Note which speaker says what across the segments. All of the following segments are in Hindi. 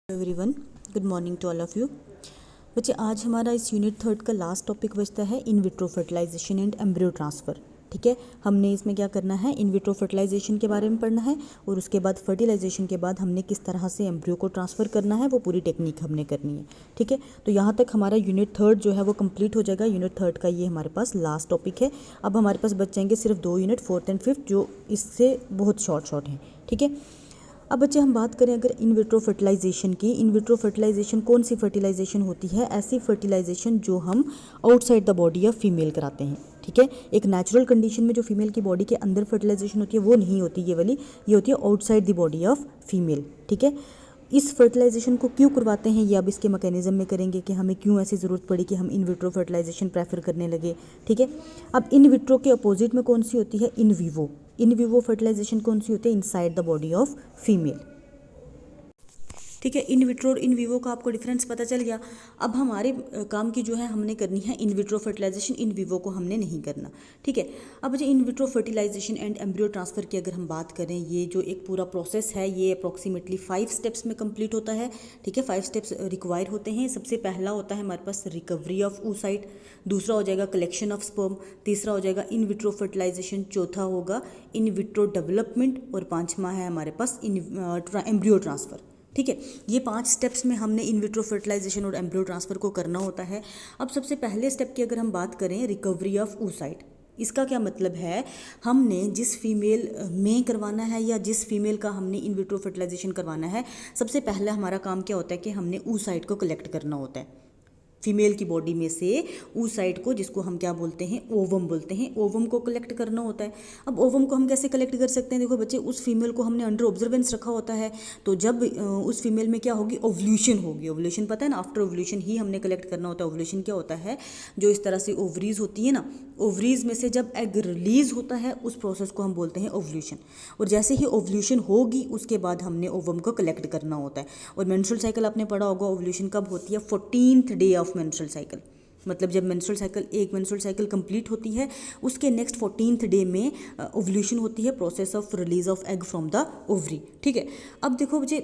Speaker 1: Everyone, good morning to all of you. बच्चे, आज हमारा इस यूनिट 3 का लास्ट टॉपिक बचता है in vitro fertilisation and embryo transfer. ठीक है, हमने इसमें क्या करना है, इन विट्रो फर्टिलाइजेशन के बारे में पढ़ना है और उसके बाद फर्टिलाइजेशन के बाद हमने किस तरह से एम्ब्रियो को ट्रांसफ़र करना है वो पूरी टेक्निक हमने करनी है। ठीक है, तो यहाँ तक हमारा यूनिट 3 जो है वो कंप्लीट हो जाएगा। यूनिट 3 का ये हमारे पास लास्ट टॉपिक है। अब हमारे पास बच जाएंगे सिर्फ 2 यूनिट, 4th एंड 5th, जो इससे बहुत शॉर्ट हैं। ठीक है, अब बच्चे हम बात करें अगर इन विट्रो फर्टिलाइजेशन की। इन विट्रो फर्टिलाइजेशन कौन सी फर्टिलाइजेशन होती है? ऐसी फर्टिलाइजेशन जो हम outside the body of female कराते हैं। ठीक है, एक नेचुरल कंडीशन में जो फीमेल की बॉडी के अंदर फर्टिलाइजेशन होती है वो नहीं होती ये वाली, ये होती है outside the body of female. ठीक है, इस फर्टिलाइजेशन को क्यों करवाते हैं ये अब इसके मैकेनिज्म में करेंगे कि हमें क्यों ऐसी ज़रूरत पड़ी कि हम इन विट्रो फर्टिलाइजेशन प्रेफर करने लगे। ठीक है, अब इन विट्रो के अपोजिट में कौन सी होती है? In vivo. In vivo fertilisation कौन सी होती है? Inside the body of female. ठीक है, इन विट्रो और इन विवो का आपको डिफरेंस पता चल गया। अब हमारे काम की जो है हमने करनी है in vitro fertilisation, in vivo को हमने नहीं करना। ठीक है, अब जो in vitro fertilisation and embryo transfer की अगर हम बात करें, ये जो एक पूरा प्रोसेस है ये अप्रॉक्सीमेटली 5 स्टेप्स में कंप्लीट होता है। ठीक है, 5 स्टेप्स रिक्वायर होते हैं। सबसे पहला होता है हमारे पास रिकवरी ऑफ oocyte, दूसरा हो जाएगा कलेक्शन ऑफ स्पर्म, तीसरा हो जाएगा इन विट्रो फर्टिलाइजेशन, चौथा होगा इन विट्रो डेवलपमेंट और पाँचवा है हमारे पास एम्ब्रियो ट्रांसफ़र। ठीक है, ये 5 स्टेप्स में हमने इन विट्रो फर्टिलाइजेशन और एम्ब्रियो ट्रांसफ़र को करना होता है। अब सबसे पहले स्टेप की अगर हम बात करें, रिकवरी ऑफ oocyte, इसका क्या मतलब है? हमने जिस फीमेल में करवाना है या जिस फीमेल का हमने इन विट्रो फर्टिलाइजेशन करवाना है, सबसे पहला हमारा काम क्या होता है कि हमने oocyte को कलेक्ट करना होता है फीमेल की बॉडी में से। oocyte को, जिसको हम क्या बोलते हैं, ओवम बोलते हैं, ओवम को कलेक्ट करना होता है। अब ओवम को हम कैसे कलेक्ट कर सकते हैं? देखो बच्चे, उस फीमेल को हमने अंडर ऑब्जर्वेंस रखा होता है, तो जब उस फीमेल में क्या होगी, ओवल्यूशन होगी। ओवल्यूशन पता है ना, आफ्टर ओवल्यूशन ही हमने कलेक्ट करना होता है। ओवल्यूशन क्या होता है? जो इस तरह से ओवरीज होती है ना, ओवरीज में से जब एग रिलीज होता है उस प्रोसेस को हम बोलते हैं ओवल्यूशन। और जैसे ही ओवल्यूशन होगी उसके बाद हमने ओवम को कलेक्ट करना होता है। और मेंस्ट्रुअल साइकिल आपने पढ़ा होगा, ओवल्यूशन कब होती है? 14th day of menstrual cycle. मतलब जब मेंस्ट्रुअल साइकिल, एक मेंस्ट्रुअल साइकिल कंप्लीट होती है उसके नेक्स्ट 14th डे में ओवल्यूशन होती है, process of release of egg from the ovary. ठीक है, अब देखो मुझे,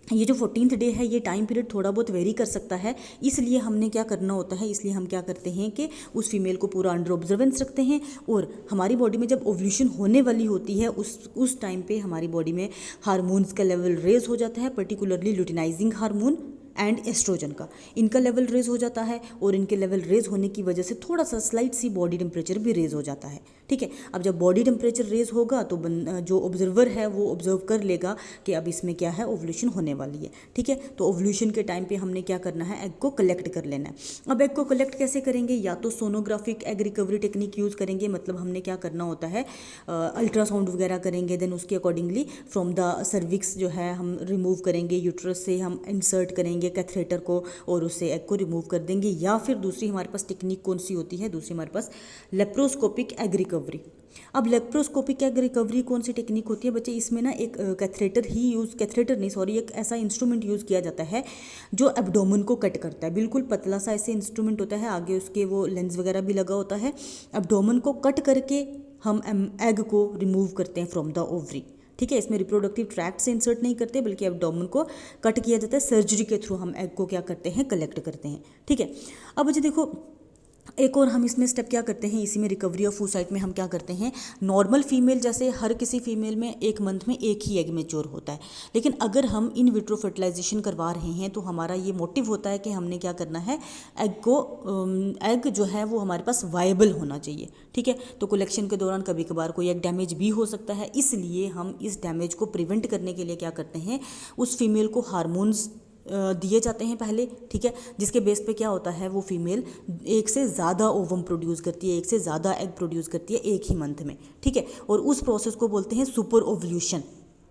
Speaker 1: ये जो 14th डे है ये टाइम पीरियड थोड़ा बहुत वेरी कर सकता है, इसलिए हमने क्या करना होता है, इसलिए हम क्या करते हैं कि उस फीमेल को पूरा अंडर ऑब्जर्वेंस रखते हैं। और हमारी बॉडी में जब ओवल्यूशन होने वाली होती है उस टाइम पे हमारी बॉडी में हार्मोन्स का लेवल रेज हो जाता है, particularly luteinising hormone and oestrogen का, इनका लेवल रेज हो जाता है। और इनके लेवल रेज होने की वजह से थोड़ा सा स्लाइट सी बॉडी टेम्परेचर भी रेज हो जाता है। ठीक है, अब जब बॉडी टेम्परेचर रेज होगा तो जो ऑब्जर्वर है वो ऑब्जर्व कर लेगा कि अब इसमें क्या है, ओवल्यूशन होने वाली है। ठीक है, तो ओवल्यूशन के टाइम पे हमने क्या करना है, एग को कलेक्ट कर लेना है। अब एग को कलेक्ट कैसे करेंगे? या तो sonographic egg recovery technique use करेंगे, मतलब हमने क्या करना होता है, अल्ट्रासाउंड वगैरह करेंगे, देन उसके अकॉर्डिंगली फ्रॉम द सर्विक्स जो है हम रिमूव करेंगे, यूट्रस से हम इंसर्ट करेंगे कैथेटर को और उससे एग को रिमूव कर देंगे। या फिर दूसरी हमारे पास टेक्निक कौन सी होती है? दूसरी हमारे पास लेप्रोस्कोपिक एग रिकवरी। अब लेप्रोस्कोपिक एग रिकवरी कौन सी टेक्निक होती है बच्चे? इसमें ना एक कैथेटर ही यूज़, कैथेटर नहीं सॉरी, एक ऐसा इंस्ट्रूमेंट यूज़ किया जाता है जो एब्डोमेन को कट करता है। बिल्कुल पतला सा ऐसे इंस्ट्रूमेंट होता है, आगे उसके वो लेंस वगैरह भी लगा होता है। एब्डोमेन को कट करके हम एग को रिमूव करते हैं फ्रॉम द ओवरी। ठीक है, इसमें रिप्रोडक्टिव ट्रैक्ट से इंसर्ट नहीं करते बल्कि एब्डोमेन को कट किया जाता है, सर्जरी के थ्रू हम एग को क्या करते हैं, कलेक्ट करते हैं। ठीक है, अब मुझे देखो, एक और हम इसमें स्टेप क्या करते हैं, इसी में रिकवरी ऑफ oocyte में हम क्या करते हैं, नॉर्मल फीमेल जैसे हर किसी फीमेल में एक मंथ में एक ही एग मेच्योर होता है, लेकिन अगर हम इन विट्रो फर्टिलाइजेशन करवा रहे हैं तो हमारा ये मोटिव होता है कि हमने क्या करना है, एग जो है वो हमारे पास वायबल होना चाहिए। ठीक है, तो कलेक्शन के दौरान कभी कभार कोई एग डैमेज भी हो सकता है, इसलिए हम इस डैमेज को प्रिवेंट करने के लिए क्या करते हैं, उस फीमेल को हार्मोन्स दिए जाते हैं पहले। ठीक है, जिसके बेस पे क्या होता है, वो फीमेल एक से ज़्यादा ओवम प्रोड्यूस करती है, एक से ज़्यादा एग प्रोड्यूस करती है एक ही मंथ में। ठीक है, और उस प्रोसेस को बोलते हैं सुपर ओवल्यूशन।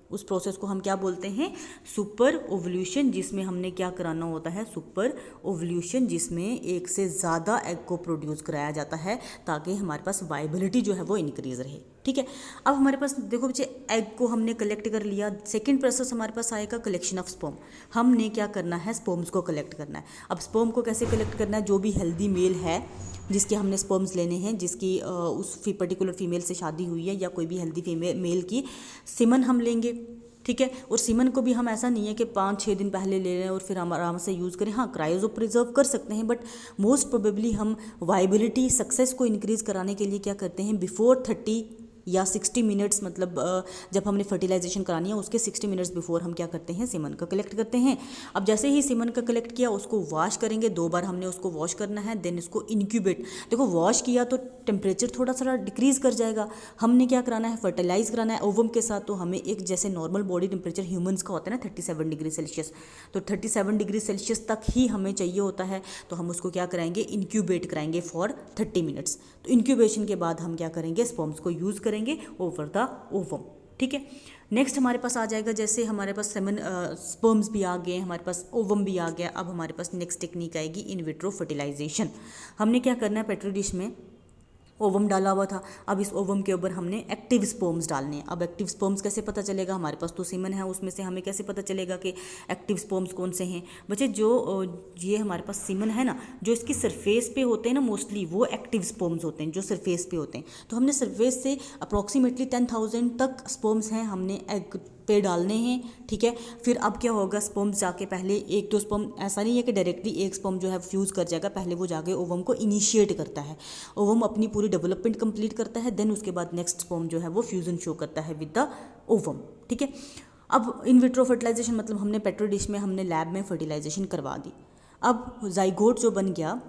Speaker 1: उस प्रोसेस को हम क्या बोलते हैं, सुपर ओवल्यूशन, जिसमें हमने क्या कराना होता है, सुपर ओवल्यूशन, जिसमें एक से ज़्यादा एग को प्रोड्यूस कराया जाता है ताकि हमारे पास वाइबिलिटी जो है वो इंक्रीज़ रहे। ठीक है, अब हमारे पास देखो बच्चे, एग को हमने कलेक्ट कर लिया। सेकंड प्रोसेस हमारे पास आएगा कलेक्शन ऑफ स्पर्म। हमने क्या करना है, स्पर्म्स को कलेक्ट करना है। अब स्पर्म को कैसे कलेक्ट करना है, जो भी हेल्दी मेल है जिसके हमने स्पर्म्स लेने हैं, जिसकी उस पर्टिकुलर फीमेल से शादी हुई है या कोई भी हेल्दी फीमेल मेल की सिमन हम लेंगे। ठीक है। और सीमन को भी हम ऐसा नहीं है कि 5-6 दिन पहले ले लें और फिर हम आराम से यूज़ करें। हाँ, क्रायोजो प्रिजर्व कर सकते हैं, बट मोस्ट प्रोबेबली हम वाइबिलिटी सक्सेस को इंक्रीज़ कराने के लिए क्या करते हैं, बिफोर 30 या 60 मिनट्स, मतलब जब हमने फर्टिलाइजेशन करानी है उसके 60 मिनट्स बिफोर हम क्या करते हैं, सीमन का कलेक्ट करते हैं। अब जैसे ही सीमन का कलेक्ट किया उसको वॉश करेंगे, 2 बार हमने उसको वॉश करना है, देन इसको इनक्यूबेट। देखो वॉश किया तो टेम्परेचर थोड़ा सा डिक्रीज़ कर जाएगा, हमने क्या कराना है, फर्टिलाइज कराना है ओवम के साथ। तो हमें एक जैसे नॉर्मल बॉडी टेम्परेचर ह्यूमंस का होता है ना 37 डिग्री सेल्सियस, तो 37 डिग्री सेल्सियस तक ही हमें चाहिए होता है। तो हम उसको क्या कराएंगे, इनक्यूबेट कराएंगे फॉर 30 मिनट्स। तो इनक्यूबेशन के बाद हम क्या करेंगे, स्पर्म्स को यूज़ करेंगे ओवर द ओवम। ठीक है। नेक्स्ट हमारे पास आ जाएगा, जैसे हमारे पास सेमन स्पर्म्स भी आ गए, हमारे पास ओवम भी आ गया। अब हमारे पास नेक्स्ट टेक्निक आएगी इन विट्रो फर्टिलाइजेशन। हमने क्या करना है, पेट्री डिश में ओवम डाला हुआ था, अब इस ओवम के ऊपर हमने एक्टिव स्पर्म्स डालने हैं। अब एक्टिव स्पर्म्स कैसे पता चलेगा, हमारे पास तो सीमन है, उसमें से हमें कैसे पता चलेगा कि एक्टिव स्पर्म्स कौन से हैं। बच्चे जो ये हमारे पास सीमन है ना, जो इसकी सरफेस पे होते हैं ना मोस्टली, वो एक्टिव स्पर्म्स होते हैं जो सरफेस पे होते हैं। तो हमने सरफेस से अप्रॉक्सीमेटली 10,000 तक स्पर्म्स हैं हमने एग पे डालने हैं। ठीक है। फिर अब क्या होगा, स्पर्म्स जाके पहले 1-2 स्पर्म, ऐसा नहीं है कि डायरेक्टली एक स्पर्म जो है फ्यूज़ कर जाएगा, पहले वो जाके ओवम को इनिशिएट करता है, ओवम अपनी पूरी डेवलपमेंट कंप्लीट करता है, देन उसके बाद नेक्स्ट स्पर्म जो है वो फ्यूजन शो करता है विद द ओवम। ठीक है। अब इन विट्रो फर्टिलाइजेशन मतलब हमने पेट्री डिश में हमने लैब में फर्टिलाइजेशन करवा दी। अब जाइगोट जो बन गया,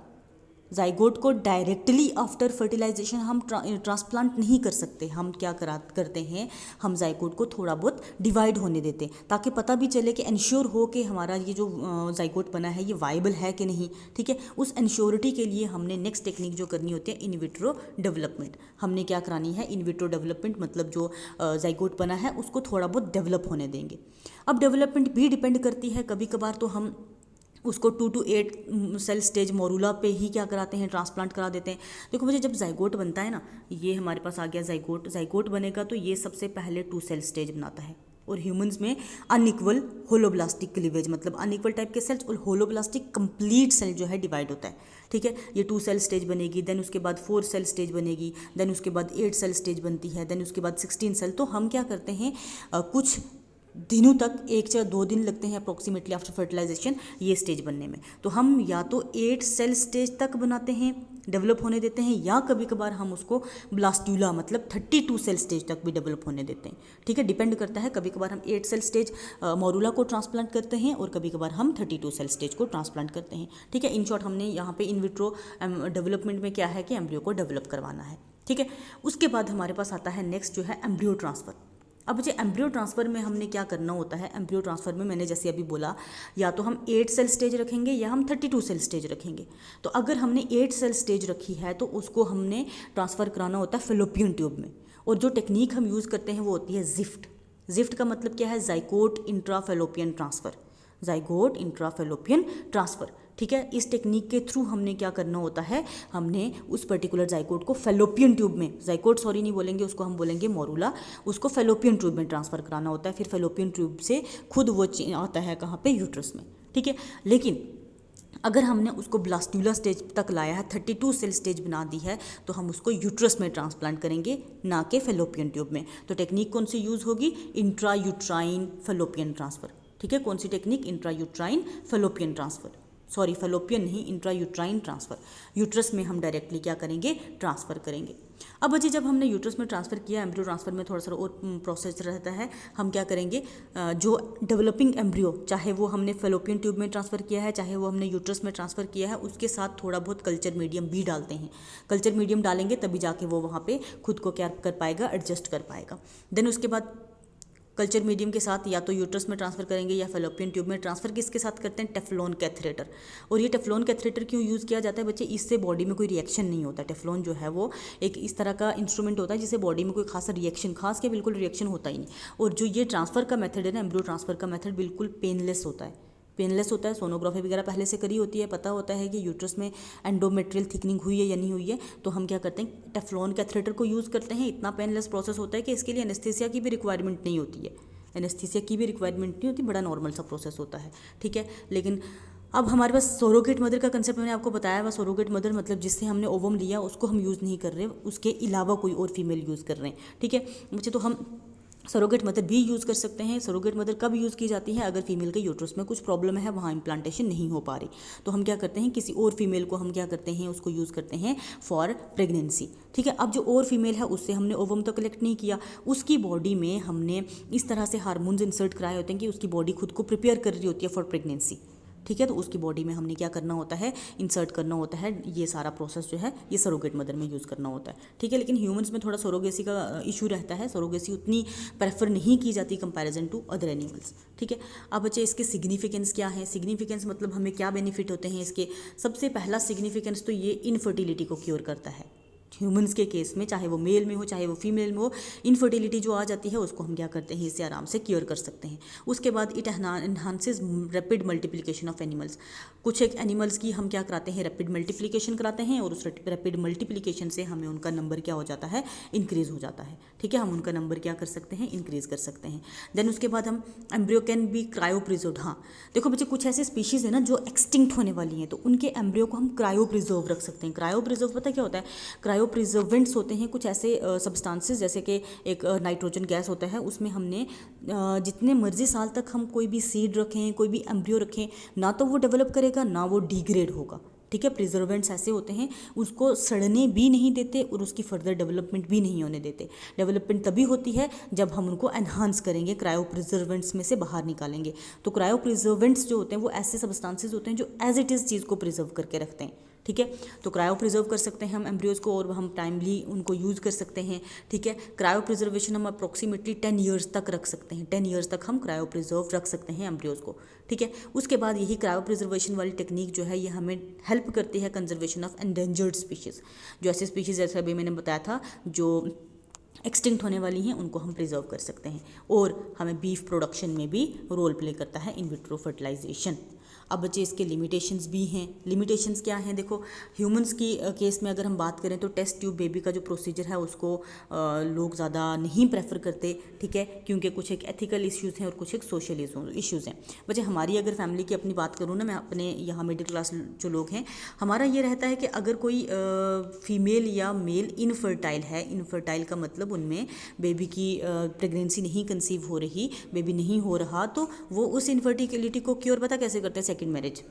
Speaker 1: जाइगोट को डायरेक्टली आफ्टर फर्टिलाइजेशन हम ट्रांसप्लांट नहीं कर सकते। हम क्या करते हैं, हम जाइगोट को थोड़ा बहुत डिवाइड होने देते हैं, ताकि पता भी चले कि इंश्योर हो कि हमारा ये जो जाइगोट बना है ये वाइबल है कि नहीं। ठीक है। उस इंश्योरिटी के लिए हमने नेक्स्ट टेक्निक जो करनी होती है, इन विट्रो डेवलपमेंट। हमने क्या करानी है, इन विट्रो डेवलपमेंट मतलब जो जाइगोट बना है उसको थोड़ा बहुत डेवलप होने देंगे। अब डेवलपमेंट भी डिपेंड करती है, कभी कभार तो हम उसको 2 to 8 सेल स्टेज मोरूला पे ही क्या कराते हैं, ट्रांसप्लांट करा देते हैं। देखो मुझे जब जाइगोट बनता है ना, ये हमारे पास आ गया जाइगोट, जाइगोट बनेगा तो ये सबसे पहले 2 सेल स्टेज बनाता है। और ह्यूमंस में अनइक्वल होलोब्लास्टिक क्लीवेज, मतलब अनइक्वल टाइप के सेल्स और होलोब्लास्टिक कंप्लीट सेल जो है डिवाइड होता है। ठीक है। ये 2 सेल स्टेज बनेगी, देन उसके बाद 4 सेल स्टेज बनेगी, देन उसके बाद 8 सेल स्टेज बनती है, देन उसके बाद 16 सेल। तो हम क्या करते हैं, कुछ दिनों तक, 1 या 2 दिन लगते हैं अप्रॉक्सीमेटली आफ्टर फर्टिलाइजेशन ये स्टेज बनने में। तो हम या तो 8 सेल स्टेज तक बनाते हैं, डेवलप होने देते हैं, या कभी कभार हम उसको ब्लास्टुला मतलब 32 सेल स्टेज तक भी डेवलप होने देते हैं। ठीक है। डिपेंड करता है, कभी कभार हम 8 सेल स्टेज मोरूला को ट्रांसप्लांट करते हैं और कभी कभार हम 32 सेल स्टेज को ट्रांसप्लांट करते हैं। ठीक है। इन शॉर्ट हमने यहाँ पे इन विट्रो डेवलपमेंट में क्या है कि एम्ब्रियो को डेवलप करवाना है। ठीक है। उसके बाद हमारे पास आता है नेक्स्ट जो है एम्ब्रियो ट्रांसफ़र। अब मुझे एम्ब्रियो ट्रांसफ़र में हमने क्या करना होता है, एम्ब्रियो ट्रांसफ़र में मैंने जैसे अभी बोला, या तो हम 8 सेल स्टेज रखेंगे या हम 32 सेल स्टेज रखेंगे। तो अगर हमने 8 सेल स्टेज रखी है तो उसको हमने ट्रांसफ़र कराना होता है फेलोपियन ट्यूब में। और जो टेक्निक हम यूज़ करते हैं वो होती है जिफ्ट। जिफ्ट का मतलब क्या है, zygote intrafallopian transfer, zygote intrafallopian transfer. ठीक है। इस टेक्निक के थ्रू हमने क्या करना होता है, हमने उस पर्टिकुलर जाइगोट को फेलोपियन ट्यूब में, जाइगोट सॉरी नहीं बोलेंगे उसको, हम बोलेंगे मोरूला, उसको फेलोपियन ट्यूब में ट्रांसफ़र कराना होता है। फिर फेलोपियन ट्यूब से खुद वो आता है कहाँ पे, यूट्रस में। ठीक है। लेकिन अगर हमने उसको ब्लास्टुला स्टेज तक लाया है, 32 सेल स्टेज बना दी है, तो हम उसको यूट्रस में ट्रांसप्लांट करेंगे, ना कि फेलोपियन ट्यूब में। तो टेक्निक कौन सी यूज़ होगी, इंट्रा यूट्राइन फेलोपियन ट्रांसफ़र। ठीक है। कौन सी technique, intra uterine fallopian transfer, sorry fallopian नहीं, इंट्रा यूट्राइन ट्रांसफ़र। यूट्रस में हम डायरेक्टली क्या करेंगे, ट्रांसफ़र करेंगे। अब अजी जब हमने यूट्रस में ट्रांसफ़र किया, एम्ब्रियो ट्रांसफ़र में थोड़ा सा और प्रोसेस रहता है। हम क्या करेंगे, जो डेवलपिंग एम्ब्रियो, चाहे वो हमने फेलोपियन ट्यूब में ट्रांसफ़र किया है, चाहे वो हमने यूट्रस में ट्रांसफ़र किया है, उसके साथ थोड़ा बहुत कल्चर मीडियम भी डालते हैं। कल्चर मीडियम डालेंगे तभी जाके वो वहाँ पे खुद को क्या कर पाएगा, एडजस्ट कर पाएगा। देन उसके बाद कल्चर मीडियम के साथ या तो यूट्रस में ट्रांसफ़र करेंगे या फेलोपियन ट्यूब में। ट्रांसफ़र किसके साथ करते हैं, टेफ्लॉन कैथेटर। और ये टेफ्लॉन कैथेटर क्यों यूज़ किया जाता है बच्चे, इससे बॉडी में कोई रिएक्शन नहीं होता। टेफ्लॉन जो है वो एक इस तरह का इंस्ट्रूमेंट होता है जिससे बॉडी में कोई खासा रिएक्शन, खास के बिल्कुल रिएक्शन होता ही नहीं। और जो ये ट्रांसफ़र का मेथड है ना, एम्ब्रियो ट्रांसफ़र का मेथड बिल्कुल पेनलेस होता है, पेनलेस होता है। सोनोग्राफी वगैरह पहले से करी होती है, पता होता है कि यूट्रस में एंडोमेट्रियल थिकनिंग हुई है या नहीं हुई है। तो हम क्या करते हैं, टेफ्लॉन कैथेटर को यूज़ करते हैं। इतना पेनलेस प्रोसेस होता है कि इसके लिए एनेस्थीसिया की भी रिक्वायरमेंट नहीं होती है, एनेस्थीसिया की भी रिक्वायरमेंट नहीं होती, बड़ा नॉर्मल सा प्रोसेस होता है। ठीक है। लेकिन अब हमारे पास सरोगेट मदर का कंसेप्ट मैंने आपको बताया हुआ। सरोगेट मदर मतलब जिससे हमने ओवम लिया उसको हम यूज़ नहीं कर रहे, उसके अलावा कोई और फीमेल यूज़ कर रहे हैं। ठीक है बच्चे। तो हम सरोगेट मदर भी यूज़ कर सकते हैं। सरोगेट मदर कब यूज़ की जाती है? अगर फीमेल के यूट्रस में कुछ प्रॉब्लम है, वहाँ इम्प्लांटेशन नहीं हो पा रही, तो हम क्या करते हैं, किसी और फीमेल को हम क्या करते हैं, उसको यूज़ करते हैं फॉर प्रेगनेंसी। ठीक है, अब जो और फीमेल है उससे हमने ओवम तो कलेक्ट नहीं किया, उसकी बॉडी में हमने इस तरह से हार्मोन्स इंसर्ट कराए होते हैं कि उसकी बॉडी खुद को प्रिपेयर कर रही होती है फॉर प्रेगनेंसी। ठीक है, तो उसकी बॉडी में हमने क्या करना होता है, इंसर्ट करना होता है, ये सारा प्रोसेस जो है ये सरोगेट मदर में यूज़ करना होता है। ठीक है, लेकिन ह्यूमंस में थोड़ा सरोगेसी का इशू रहता है, सरोगेसी उतनी प्रेफर नहीं की जाती कंपैरिजन टू अदर एनिमल्स। ठीक है, अब बच्चे इसके सिग्निफिकेंस क्या है? सिग्निफिकेंस मतलब हमें क्या बेनिफिट होते हैं इसके? सबसे पहला सिग्निफिकेंस तो ये इनफर्टिलिटी को क्योर करता है। ह्यूमंस के केस में, चाहे वो मेल में हो चाहे वो फीमेल में हो, इनफर्टिलिटी जो आ जाती है उसको हम क्या करते हैं, इससे आराम से क्योर कर सकते हैं। उसके बाद it enhances rapid multiplication of animals. कुछ एक एनिमल्स की हम क्या कराते हैं, रैपिड मल्टीप्लिकेशन कराते हैं, और उस रैपिड मल्टीप्लिकेशन से हमें उनका नंबर क्या हो जाता है, इंक्रीज़ हो जाता है। ठीक है, हम उनका नंबर क्या कर सकते हैं, इंक्रीज़ कर सकते हैं। देन उसके बाद हम embryo can be cryo preserved. हाँ देखो बच्चे, कुछ ऐसे स्पीशीज़ है ना जो एक्सटिंक्ट होने वाली हैं, तो उनके एम्ब्रियो को हम क्रायो प्रिजर्व रख सकते हैं। क्रायो प्रिजर्व पता क्या होता है? क्रायो प्रिजर्वेंट्स होते हैं कुछ ऐसे सब्सटेंसेस, जैसे कि एक नाइट्रोजन गैस होता है, उसमें हमने जितने मर्जी साल तक हम कोई भी सीड रखें, कोई भी एम्ब्रियो रखें, ना तो वो डेवलप करेगा ना वो डिग्रेड होगा। ठीक है, प्रिजर्वेंट्स ऐसे होते हैं, उसको सड़ने भी नहीं देते और उसकी फर्दर डेवलपमेंट भी नहीं होने देते। डेवलपमेंट तभी होती है जब हम उनको एनहांस करेंगे, क्रायो प्रिजर्वेंट्स में से बाहर निकालेंगे। तो क्रायो प्रिजर्वेंट्स जो होते हैं वो ऐसे सब्सटेंसेस होते हैं जो एज इट इज़ चीज़ को प्रिजर्व करके रखते हैं। ठीक है, तो क्रायो प्रिजर्व कर सकते हैं हम एम्ब्रियोज़ को, और हम टाइमली उनको यूज़ कर सकते हैं। ठीक है, क्रायो प्रिजर्वेशन हम अप्रॉक्सीमेटली 10 ईयर्स तक रख सकते हैं। 10 ईयर्स तक हम क्रायो प्रिजर्व रख सकते हैं एम्ब्रियोज़ को। ठीक है, उसके बाद यही क्रायो प्रिजर्वेशन वाली टेक्निक जो है ये हमें हेल्प करती है कंजर्वेशन ऑफ एंडेंजर्ड स्पीशीज़। जो ऐसी स्पीशीज़ जैसे अभी मैंने बताया था जो एक्सटिंक्ट होने वाली हैं, उनको हम प्रिजर्व कर सकते हैं। और हमें बीफ प्रोडक्शन में भी रोल प्ले करता है इन विट्रो फर्टिलाइजेशन। अब बच्चे इसके लिमिटेशंस भी हैं। लिमिटेशंस क्या हैं? देखो, ह्यूमंस की केस में अगर हम बात करें तो टेस्ट ट्यूब बेबी का जो प्रोसीजर है उसको लोग ज़्यादा नहीं प्रेफर करते। ठीक है, क्योंकि कुछ एक एथिकल इश्यूज़ हैं और कुछ एक सोशल इश्यूज़ हैं। बच्चे हमारी अगर फैमिली की अपनी बात करूँ ना, मैं अपने यहाँ मिडिल क्लास जो लोग हैं, हमारा ये रहता है कि अगर कोई फीमेल या मेल इनफर्टाइल है, इनफर्टाइल का मतलब उनमें बेबी की प्रेगनेंसी नहीं कंसीव हो रही, बेबी नहीं हो रहा, तो वो उस इनफर्टिलिटी को क्योर पता कैसे करते हैं? Second marriage.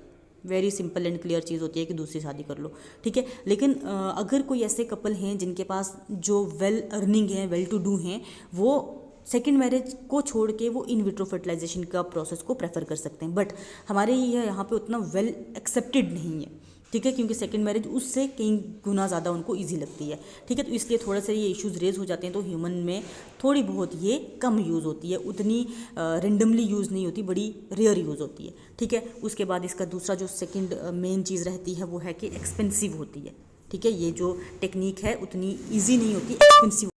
Speaker 1: Very simple and clear चीज़ होती है कि दूसरी शादी कर लो। ठीक है, लेकिन अगर कोई ऐसे कपल हैं जिनके पास जो वेल अर्निंग है, वेल टू डू हैं, वो सेकेंड मैरिज को छोड़ के वो इन विट्रो फर्टिलाइजेशन का प्रोसेस को प्रेफर कर सकते हैं। बट हमारे यहाँ पे उतना वेल एक्सेप्टेड नहीं है। ठीक है, क्योंकि सेकंड मैरिज उससे कई गुना ज़्यादा उनको इजी लगती है। ठीक है, तो इसलिए थोड़ा सा ये इश्यूज़ रेज हो जाते हैं। तो ह्यूमन में थोड़ी बहुत ये कम यूज़ होती है, उतनी रेंडमली यूज़ नहीं होती, बड़ी रेयर यूज़ होती है। ठीक है, उसके बाद इसका दूसरा जो सेकंड मेन चीज़ रहती है वो है कि एक्सपेंसिव होती है। ठीक है, ये जो टेक्निक है उतनी ईजी नहीं होती, एक्सपेंसिव।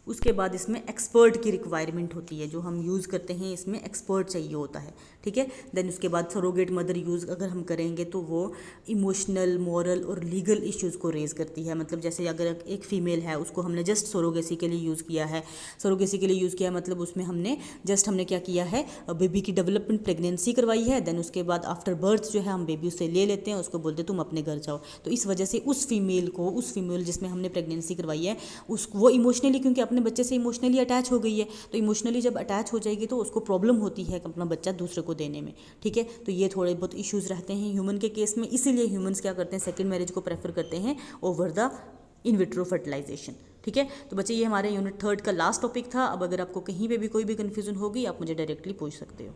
Speaker 1: उसके बाद इसमें एक्सपर्ट की रिक्वायरमेंट होती है, जो हम यूज़ करते हैं इसमें एक्सपर्ट चाहिए होता है। ठीक है, देन उसके बाद सरोगेट मदर यूज़ अगर हम करेंगे तो वो इमोशनल, मॉरल और लीगल इश्यूज़ को रेज़ करती है। मतलब जैसे अगर एक फ़ीमेल है, उसको हमने जस्ट सरोगेसी के लिए यूज़ किया है, सरोगेसी के लिए यूज़ किया मतलब उसमें हमने क्या किया है, बेबी की डेवलपमेंट, प्रेगनेंसी करवाई है। देन उसके बाद आफ्टर बर्थ जो है हम बेबी उससे ले लेते हैं, उसको बोलते तुम अपने घर जाओ। तो इस वजह से उस फीमेल जिसमें हमने प्रेगनेंसी करवाई है, वो इमोशनली, क्योंकि अपने बच्चे से इमोशनली अटैच हो गई है, तो इमोशनली जब अटैच हो जाएगी तो उसको प्रॉब्लम होती है अपना बच्चा दूसरे को देने में। ठीक है, तो ये थोड़े बहुत इश्यूज़ रहते हैं ह्यूमन के केस में, इसीलिए ह्यूमंस क्या करते हैं, सेकंड मैरिज को प्रेफर करते हैं over the in vitro fertilisation. ठीक है, तो बच्चे ये हमारे यूनिट 3 का लास्ट टॉपिक था। अब अगर आपको कहीं पे भी कोई भी कन्फ्यूजन होगी आप मुझे डायरेक्टली पूछ सकते हो।